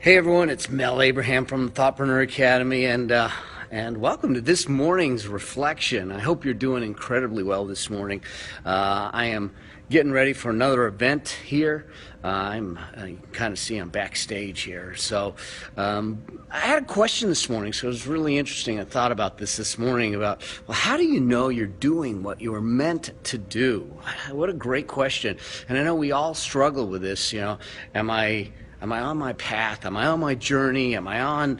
Hey everyone, it's Mel Abraham from the Thoughtpreneur Academy, and welcome to this morning's reflection. I hope you're doing incredibly well this morning. I am getting ready for another event here. You kind of see I'm backstage here. So I had a question this morning, so it was really interesting. I thought about this morning about, well, how do you know you're doing what you were meant to do? What a great question. And I know we all struggle with this, Am I on my path? Am I on my journey? Am I on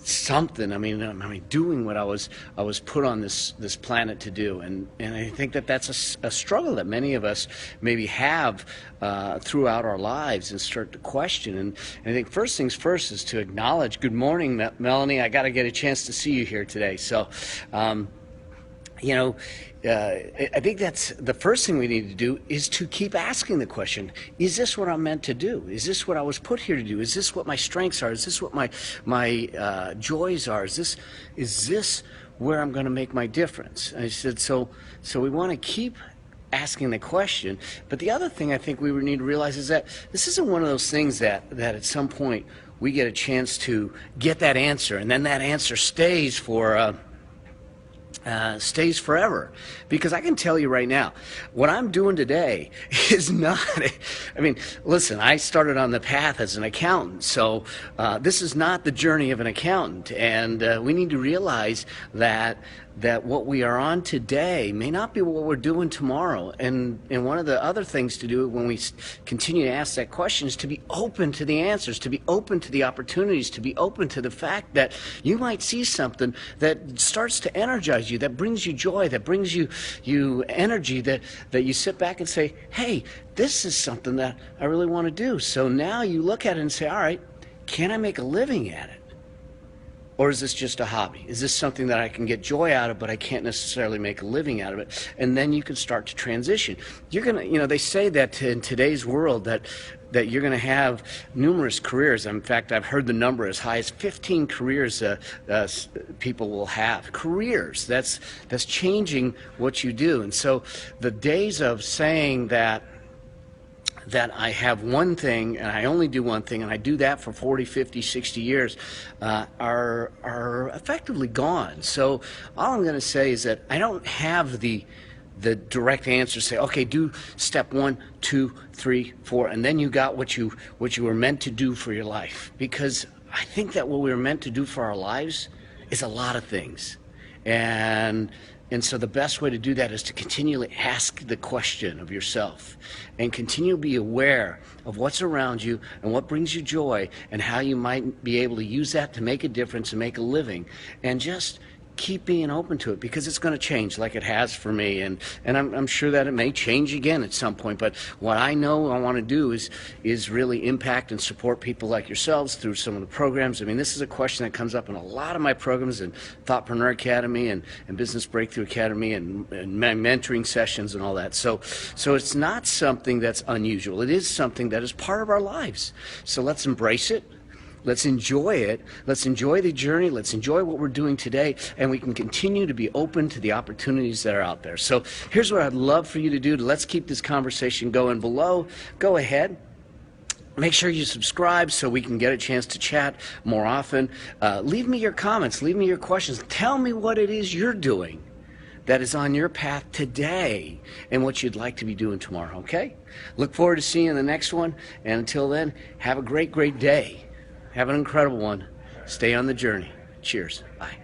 something? Am I doing what I was put on this planet to do? And I think that's a struggle that many of us maybe have throughout our lives and start to question. And I think first things first is to acknowledge, good morning, Melanie. I got to get a chance to see you here today. So, I think that's the first thing we need to do is to keep asking the question, is this what I'm meant to do? Is this what I was put here to do? Is this what my strengths are? Is this what my joys are? Is this where I'm going to make my difference? And I said, so we want to keep asking the question. But the other thing I think we need to realize is that this isn't one of those things that at some point we get a chance to get that answer, and then that answer stays forever. Because I can tell you right now, what I'm doing today is not, listen, I started on the path as an accountant, so this is not the journey of an accountant, and we need to realize that what we are on today may not be what we're doing tomorrow. And one of the other things to do when we continue to ask that question is to be open to the answers, to be open to the opportunities, to be open to the fact that you might see something that starts to energize you, that brings you joy, that brings you energy, that you sit back and say, hey, this is something that I really want to do. So now you look at it and say, all right, can I make a living at it? Or is this just a hobby? Is this something that I can get joy out of, but I can't necessarily make a living out of it? And then you can start to transition. You're gonna, they say that in today's world that you're going to have numerous careers. In fact, I've heard the number as high as 15 careers people will have. Careers, that's changing what you do. And so the days of saying that I have one thing and I only do one thing and I do that for 40, 50, 60 years are effectively gone. So all I'm going to say is that I don't have the direct answer. Say, okay, do step 1, 2, 3, 4, and then you got what you were meant to do for your life. Because I think that what we were meant to do for our lives is a lot of things. And so the best way to do that is to continually ask the question of yourself and continue to be aware of what's around you and what brings you joy and how you might be able to use that to make a difference and make a living, and just keep being open to it, because it's going to change like it has for me, and I'm sure that it may change again at some point. But what I know I want to do is really impact and support people like yourselves through some of the programs. This is a question that comes up in a lot of my programs in Thoughtpreneur Academy and Business Breakthrough Academy and my mentoring sessions and all that. So it's not something that's unusual. It is something that is part of our lives. So let's embrace it. Let's enjoy it. Let's enjoy the journey. Let's enjoy what we're doing today, and we can continue to be open to the opportunities that are out there. So here's what I'd love for you to do. Let's keep this conversation going below. Go ahead. Make sure you subscribe so we can get a chance to chat more often. Leave me your comments. Leave me your questions. Tell me what it is you're doing that is on your path today and what you'd like to be doing tomorrow, okay? Look forward to seeing you in the next one, and until then, have a great, great day. Have an incredible one. Stay on the journey. Cheers. Bye.